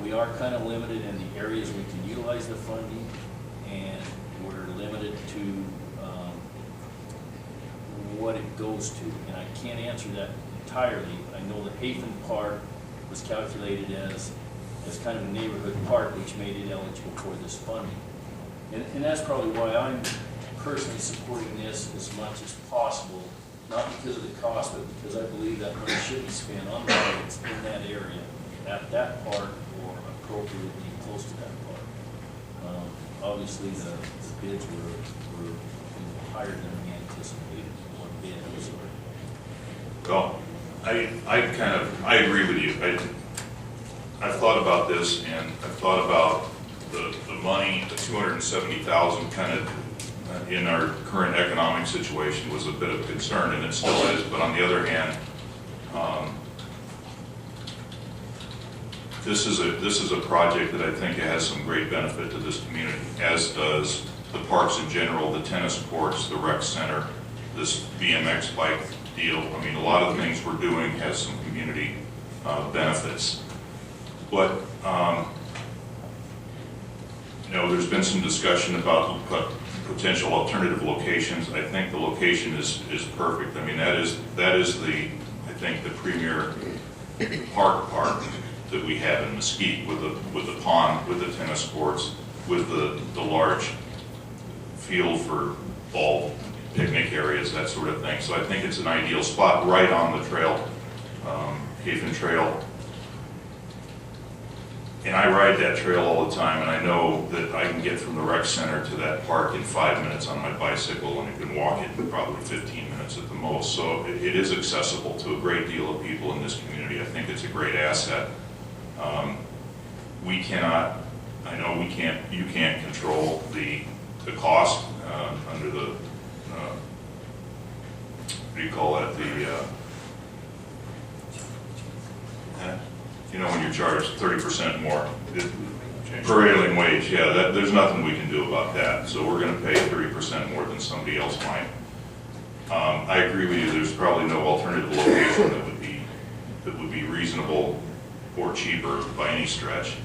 we are kind of limited in the areas we can utilize the funding, and we're limited to what it goes to. And I can't answer that entirely. I know that Hafen Park was calculated as kind of a neighborhood park, which made it eligible for this funding. And that's probably why I'm personally supporting this as much as possible, not because of the cost, but because I believe that money should be spent on roads in that area, at that park, or appropriately close to that park. Obviously, the bids were higher than we anticipated. What bid was Well, I agree with you. I've thought about this, and I've thought about the money, the $270,000 kind of in our current economic situation was a bit of concern, and it still is. But on the other hand, this is a project that I think has some great benefit to this community, as does the parks in general, the tennis courts, the rec center, this BMX bike deal. I mean, a lot of the things we're doing has some community benefits. But you know, there's been some discussion about potential alternative locations. I think the location is perfect. I mean, that is the, I think, the premier park that we have in Mesquite, with the pond, with the tennis courts, with the large field for ball picnic areas, that sort of thing. So I think it's an ideal spot right on the trail, Hafen Trail. And I ride that trail all the time, and I know that I can get from the rec center to that park in 5 minutes on my bicycle, and I can walk it in probably 15 minutes at the most. So it is accessible to a great deal of people in this community. I think it's a great asset. We cannot, I know we can't, you can't control the cost under the, what do you call that, you know, when you're charged 30% more prevailing wage, yeah, there's nothing we can do about that. So we're going to pay 30% more than somebody else might. I agree with you. There's probably no alternative location that would be reasonable or cheaper by any stretch.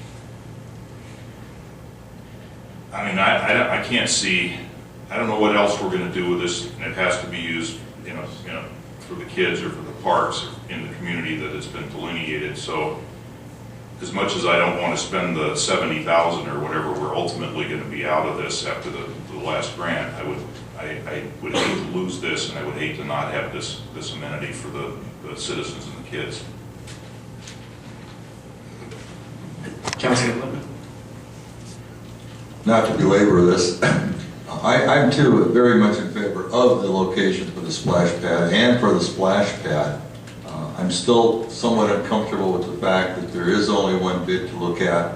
I mean, I can't see. I don't know what else we're going to do with this, and it has to be used, you know, for the kids or for the parks or in the community that it's been delineated. So, as much as I don't want to spend the $70,000 or whatever we're ultimately going to be out of this after the last grant, I would hate to lose this, and I would hate to not have this amenity for the citizens and the kids. Councilman. Not to belabor this, I'm too very much in favor of the location for the splash pad and for the splash pad. I'm still somewhat uncomfortable with the fact that there is only one bid to look at.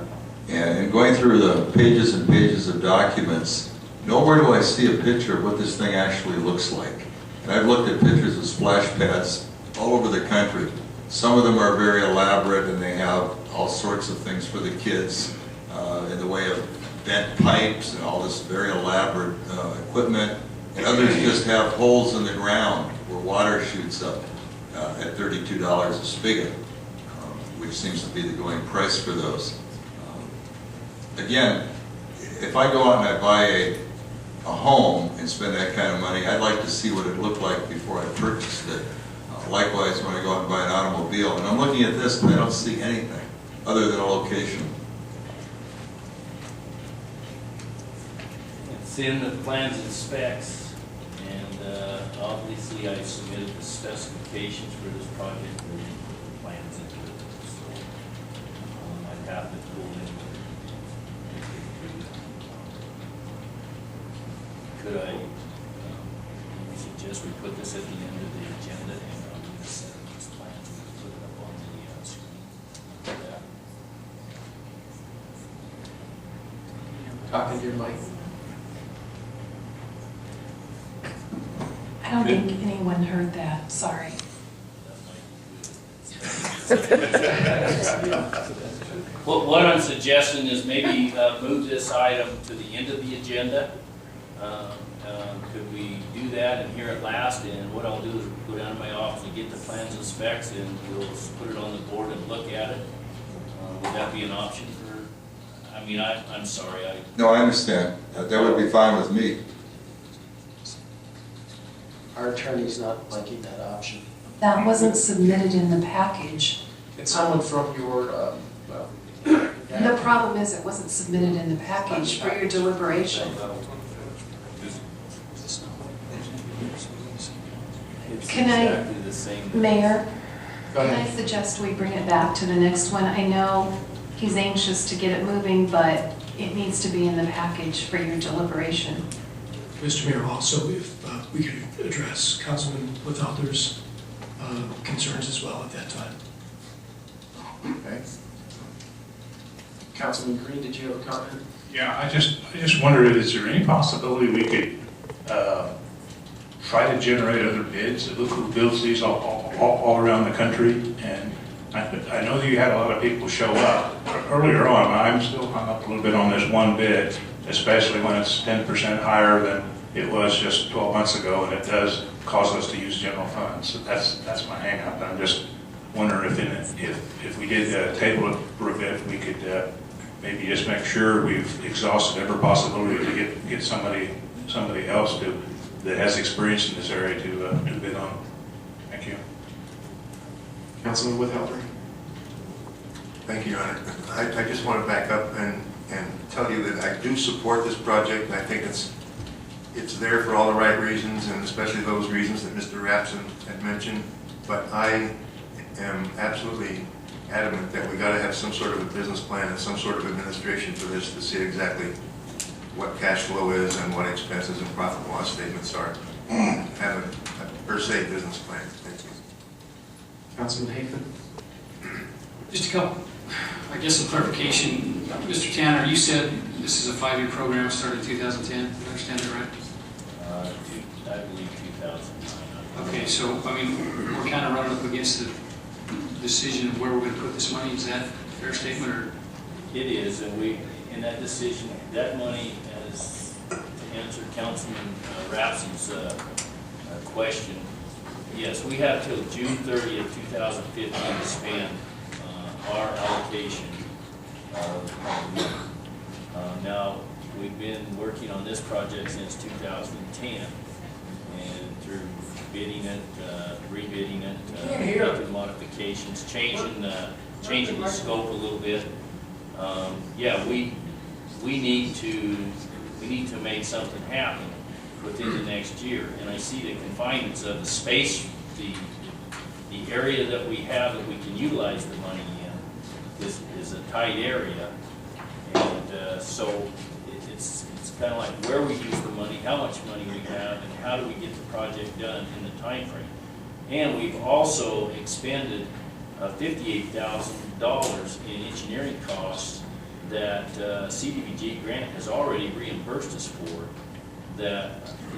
And going through the pages and pages of documents, nowhere do I see a picture of what this thing actually looks like. And I've looked at pictures of splash pads all over the country. Some of them are very elaborate, and they have all sorts of things for the kids in the way of bent pipes and all this very elaborate equipment. And others just have holes in the ground where water shoots up at $32 a spigot, which seems to be the going price for those. Again, if I go out and I buy a home and spend that kind of money, I'd like to see what it looked like before I purchased it. Likewise, when I go out and buy an automobile, and I'm looking at this and I don't see anything other than a location. It's in the plans and specs, and obviously I submitted the specifications for this project and the plans into it. So I'd have to pull in. Could I suggest we put this at the end of the agenda, and I'll just set these plans and put it up on the screen? Talking to your mic. I don't think anyone heard that, sorry. Well, what I'm suggesting is maybe move this item to the end of the agenda. Could we do that and hear it last? And what I'll do is go down to my office and get the plans and specs, and we'll put it on the board and look at it. Would that be an option for, I mean, I'm sorry, No, I understand. That would be fine with me. Our attorney's not liking that option. That wasn't submitted in the package. It's someone from your, well. The problem is it wasn't submitted in the package for your deliberation. it's Can I- exactly the same. Mayor, Go can I ahead. suggest we bring it back to the next one? I know he's anxious to get it moving, but it needs to be in the package for your deliberation. Mr. Mayor, also, if we could address Councilman Withouters' concerns as well at that time. Okay. Councilman Green, did you have a comment? Yeah, I just wondered, is there any possibility we could try to generate other bids? Who builds these all around the country? And I know that you had a lot of people show up earlier on, but I'm still hung up a little bit on this one bid, especially when it's 10% higher than it was just 12 months ago, and it does cause us to use general funds. So that's my hang up. I'm just wondering if we did table it for a bit, we could maybe just make sure we've exhausted every possibility to get somebody else that has experience in this area to bid on. Thank you. Councilman Without. Thank you, Your Honor. I just want to back up and tell you that I do support this project, and I think it's there for all the right reasons, and especially those reasons that Mr. Rapson had mentioned. But I am absolutely adamant that we got to have some sort of a business plan and some sort of administration for this to see exactly what cash flow is and what expenses and profit and loss statements are. Have a per se business plan. Thank you. Councilman Hafen? Just a couple, I guess a clarification. Mr. Tanner, you said this is a 5-year program started in 2010, did I understand that right? I believe 2009. Okay, so, I mean, we're kind of running up against the decision of where we're going to put this money. Is that a fair statement, or? It is, and we, in that decision, that money, as to answer Councilman Rapson's question, yes, we have till June 30th, 2015 to spend our allocation of now, we've been working on this project since 2010, and through bidding it, rebidding it, making modifications, changing the scope a little bit. Yeah, we need to make something happen within the next year, and I see the confinements of the space, the area that we have that we can utilize the money in is a tight area, and so it's kind of like where we use the money, how much money we have, and how do we get the project done in the time frame. And we've also expended $58,000 in engineering costs that CDBG grant has already reimbursed us for, that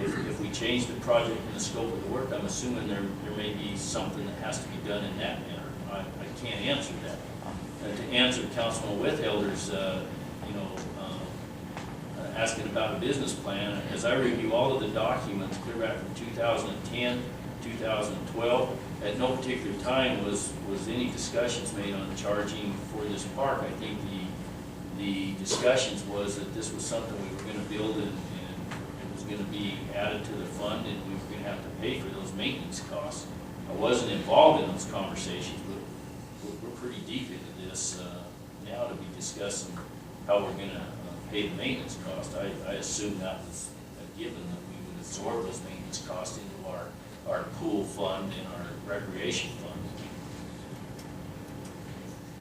if we change the project and the scope of the work, I'm assuming there may be something that has to be done in that manner. I can't answer that. To answer Councilman Withhelder's, asking about a business plan, as I review all of the documents clear back from 2010, 2012, at no particular time was any discussions made on charging for this park. I think the discussions was that this was something we were going to build, and it was going to be added to the fund, and we were going to have to pay for those maintenance costs. I wasn't involved in those conversations, but we're pretty deep into this now to be discussing how we're going to pay the maintenance cost. I assume that was a given, that we would absorb those maintenance costs into our pool fund and our recreation fund.